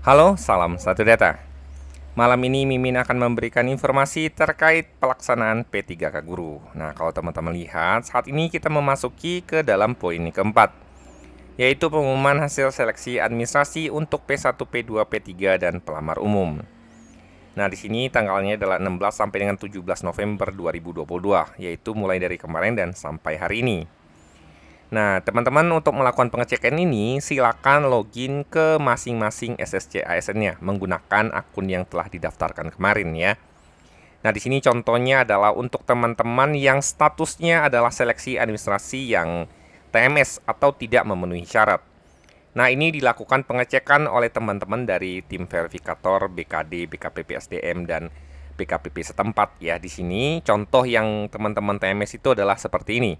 Halo, salam satu data. Malam ini Mimin akan memberikan informasi terkait pelaksanaan P3K Guru. Nah, kalau teman-teman lihat, saat ini kita memasuki ke dalam poin keempat, yaitu pengumuman hasil seleksi administrasi untuk P1, P2, P3, dan pelamar umum. Nah, di sini tanggalnya adalah 16 sampai dengan 17 November 2022, yaitu mulai dari kemarin dan sampai hari ini. Nah, teman-teman untuk melakukan pengecekan ini, silakan login ke masing-masing SSC ASN-nya menggunakan akun yang telah didaftarkan kemarin ya. Nah, di sini contohnya adalah untuk teman-teman yang statusnya adalah seleksi administrasi yang TMS atau tidak memenuhi syarat. Nah, ini dilakukan pengecekan oleh teman-teman dari tim verifikator BKD, BKPP SDM, dan BKPP setempat ya. Di sini contoh yang teman-teman TMS itu adalah seperti ini.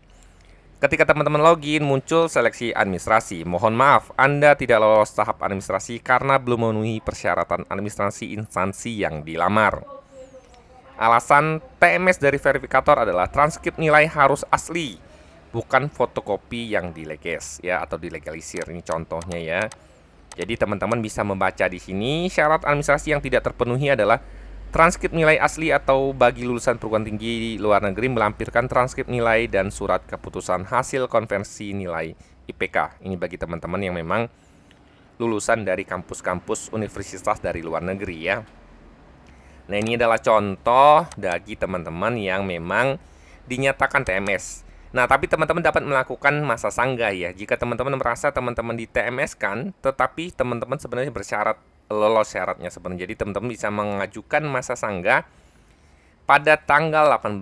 Ketika teman-teman login, muncul seleksi administrasi. Mohon maaf, Anda tidak lolos tahap administrasi karena belum memenuhi persyaratan administrasi instansi yang dilamar. Alasan TMS dari verifikator adalah transkrip nilai harus asli, bukan fotokopi yang dileges ya atau dilegalisir. Ini contohnya ya. Jadi teman-teman bisa membaca di sini syarat administrasi yang tidak terpenuhi adalah transkrip nilai asli atau bagi lulusan perguruan tinggi luar negeri melampirkan transkrip nilai dan surat keputusan hasil konversi nilai IPK. Ini bagi teman-teman yang memang lulusan dari kampus-kampus universitas dari luar negeri ya. Nah, ini adalah contoh bagi teman-teman yang memang dinyatakan TMS. Nah, tapi teman-teman dapat melakukan masa sanggah ya. Jika teman-teman merasa teman-teman di TMS kan, tetapi teman-teman sebenarnya bersyarat lolos syaratnya sebenarnya. Jadi teman-teman bisa mengajukan masa sanggah pada tanggal 18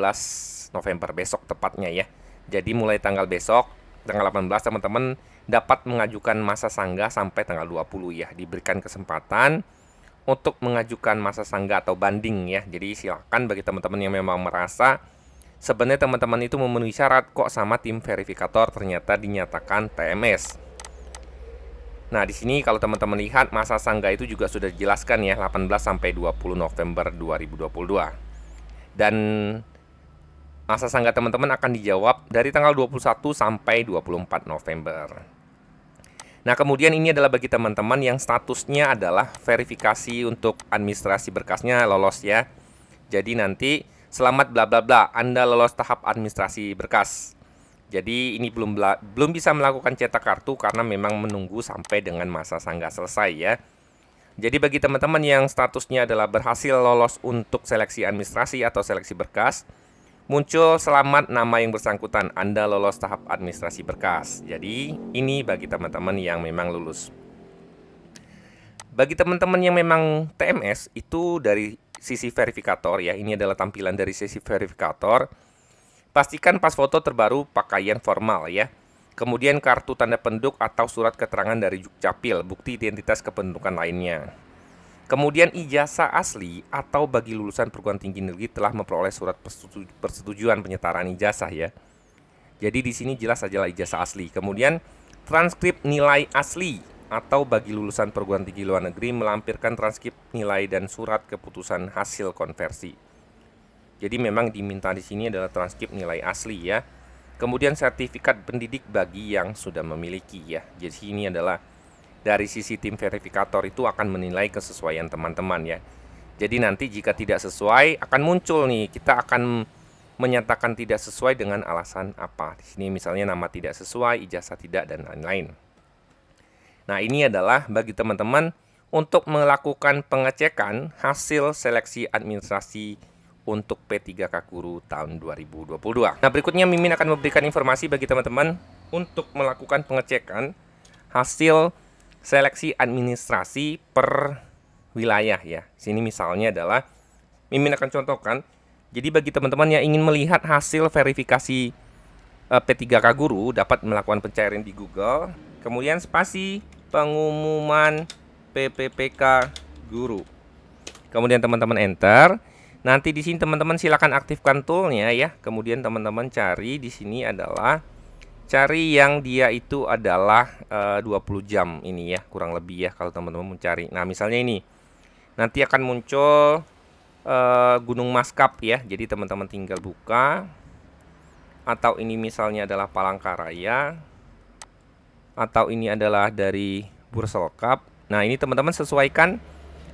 November besok tepatnya ya. Jadi mulai tanggal besok, tanggal 18 teman-teman dapat mengajukan masa sanggah sampai tanggal 20 ya. Diberikan kesempatan untuk mengajukan masa sanggah atau banding ya. Jadi silakan bagi teman-teman yang memang merasa sebenarnya teman-teman itu memenuhi syarat kok sama tim verifikator ternyata dinyatakan TMS. Nah, di sini kalau teman-teman lihat masa sanggah itu juga sudah dijelaskan ya 18 sampai 20 November 2022. Dan masa sanggah teman-teman akan dijawab dari tanggal 21 sampai 24 November. Nah, kemudian ini adalah bagi teman-teman yang statusnya adalah verifikasi untuk administrasi berkasnya lolos ya. Jadi nanti selamat bla bla bla, Anda lolos tahap administrasi berkas. Jadi ini belum bisa melakukan cetak kartu karena memang menunggu sampai dengan masa sanggah selesai ya. Jadi bagi teman-teman yang statusnya adalah berhasil lolos untuk seleksi administrasi atau seleksi berkas, muncul selamat nama yang bersangkutan, Anda lolos tahap administrasi berkas. Jadi ini bagi teman-teman yang memang lulus. Bagi teman-teman yang memang TMS itu dari sisi verifikator ya, ini adalah tampilan dari sisi verifikator. Pastikan pas foto terbaru pakaian formal ya. Kemudian kartu tanda penduduk atau surat keterangan dari Dukcapil, bukti identitas kependudukan lainnya. Kemudian ijazah asli atau bagi lulusan perguruan tinggi negeri telah memperoleh surat persetujuan penyetaraan ijazah ya. Jadi di sini jelas adalah ijazah asli. Kemudian transkrip nilai asli atau bagi lulusan perguruan tinggi luar negeri melampirkan transkrip nilai dan surat keputusan hasil konversi. Jadi memang diminta di sini adalah transkrip nilai asli ya. Kemudian sertifikat pendidik bagi yang sudah memiliki ya. Jadi ini adalah dari sisi tim verifikator itu akan menilai kesesuaian teman-teman ya. Jadi nanti jika tidak sesuai akan muncul nih, kita akan menyatakan tidak sesuai dengan alasan apa. Di sini misalnya nama tidak sesuai, ijazah tidak dan lain-lain. Nah, ini adalah bagi teman-teman untuk melakukan pengecekan hasil seleksi administrasi untuk P3K Guru tahun 2022. Nah, berikutnya Mimin akan memberikan informasi bagi teman-teman untuk melakukan pengecekan hasil seleksi administrasi per wilayah ya. Sini misalnya adalah Mimin akan contohkan. Jadi bagi teman-teman yang ingin melihat hasil verifikasi P3K Guru dapat melakukan pencarian di Google, kemudian spasi pengumuman PPPK Guru. Kemudian teman-teman enter. Nanti di sini teman-teman silakan aktifkan toolnya ya. Kemudian teman-teman cari di sini adalah cari yang dia itu adalah 20 jam ini ya, kurang lebih ya kalau teman-teman mencari. Nah, misalnya ini. Nanti akan muncul Gunung Maskap ya. Jadi teman-teman tinggal buka. Atau ini misalnya adalah Palangkaraya. Atau ini adalah dari Burselkap. Nah, ini teman-teman sesuaikan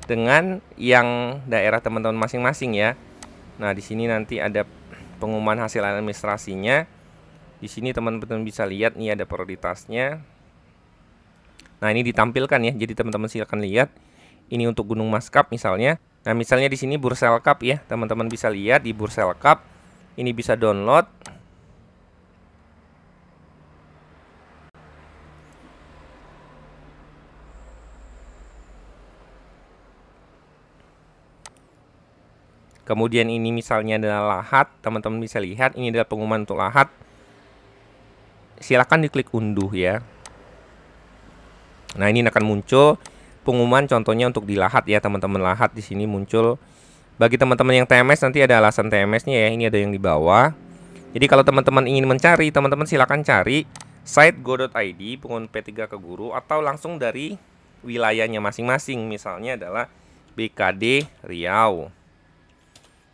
dengan yang daerah teman-teman masing-masing ya. Nah, di sini nanti ada pengumuman hasil administrasinya. Di sini teman-teman bisa lihat nih ada prioritasnya. Nah, ini ditampilkan ya. Jadi teman-teman silakan lihat. Ini untuk Gunung Maskap misalnya. Nah, misalnya di sini Burselkap ya. Teman-teman bisa lihat di Burselkap. Ini bisa download. Kemudian ini misalnya adalah Lahat, teman-teman bisa lihat ini adalah pengumuman untuk Lahat. Silakan diklik unduh ya. Nah, ini akan muncul pengumuman contohnya untuk di Lahat ya, teman-teman. Lahat di sini muncul. Bagi teman-teman yang TMS nanti ada alasan TMS-nya ya. Ini ada yang di bawah. Jadi kalau teman-teman ingin mencari, teman-teman silakan cari site go.id pengumuman P3 ke guru atau langsung dari wilayahnya masing-masing. Misalnya adalah BKD Riau.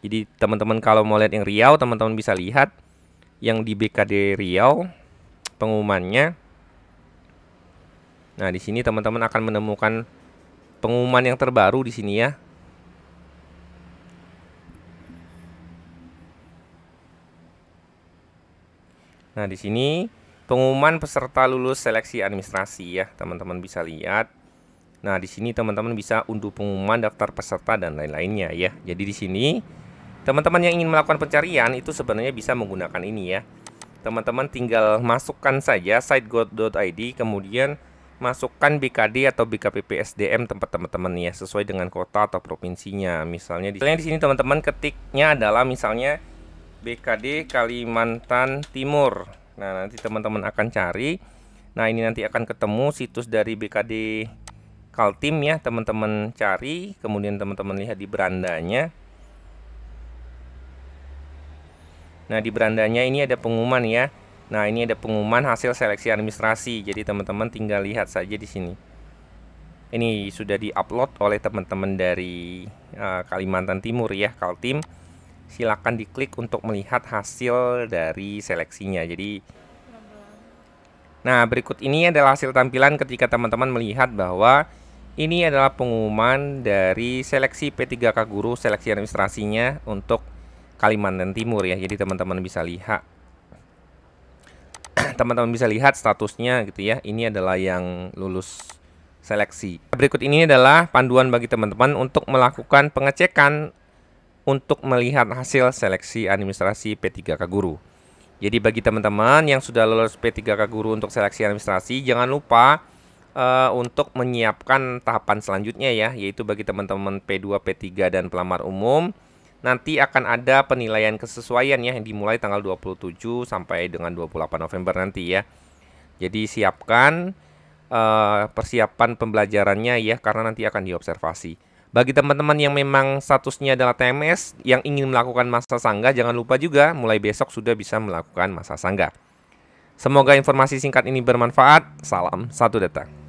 Jadi teman-teman kalau mau lihat yang Riau, teman-teman bisa lihat yang di BKD Riau pengumumannya. Nah, di sini teman-teman akan menemukan pengumuman yang terbaru di sini ya. Nah, di sini pengumuman peserta lulus seleksi administrasi ya, teman-teman bisa lihat. Nah, di sini teman-teman bisa unduh pengumuman daftar peserta dan lain-lainnya ya. Jadi di sini teman-teman yang ingin melakukan pencarian itu sebenarnya bisa menggunakan ini ya. Teman-teman tinggal masukkan saja site go.id, kemudian masukkan BKD atau BKPP SDM tempat teman-teman ya, sesuai dengan kota atau provinsinya. Misalnya di sini teman-teman ketiknya adalah misalnya BKD Kalimantan Timur. Nah, nanti teman-teman akan cari. Nah, ini nanti akan ketemu situs dari BKD Kaltim ya, teman-teman cari, kemudian teman-teman lihat di berandanya. Nah, di berandanya ini ada pengumuman ya. Nah, ini ada pengumuman hasil seleksi administrasi. Jadi teman-teman tinggal lihat saja di sini. Ini sudah diupload oleh teman-teman dari Kalimantan Timur ya, Kaltim. Silakan diklik untuk melihat hasil dari seleksinya. Jadi nah, berikut ini adalah hasil tampilan ketika teman-teman melihat bahwa ini adalah pengumuman dari seleksi P3K Guru, seleksi administrasinya untuk Kalimantan Timur ya. Jadi teman-teman bisa lihat teman-teman bisa lihat statusnya gitu ya. Ini adalah yang lulus seleksi. Berikut ini adalah panduan bagi teman-teman untuk melakukan pengecekan untuk melihat hasil seleksi administrasi P3K Guru. Jadi bagi teman-teman yang sudah lulus P3K Guru untuk seleksi administrasi, jangan lupa untuk menyiapkan tahapan selanjutnya ya, yaitu bagi teman-teman P2, P3 dan pelamar umum. Nanti akan ada penilaian kesesuaian ya, yang dimulai tanggal 27 sampai dengan 28 November nanti ya. Jadi siapkan persiapan pembelajarannya ya, karena nanti akan diobservasi. Bagi teman-teman yang memang statusnya adalah TMS yang ingin melakukan masa sanggah, jangan lupa juga mulai besok sudah bisa melakukan masa sanggah. Semoga informasi singkat ini bermanfaat. Salam satu data.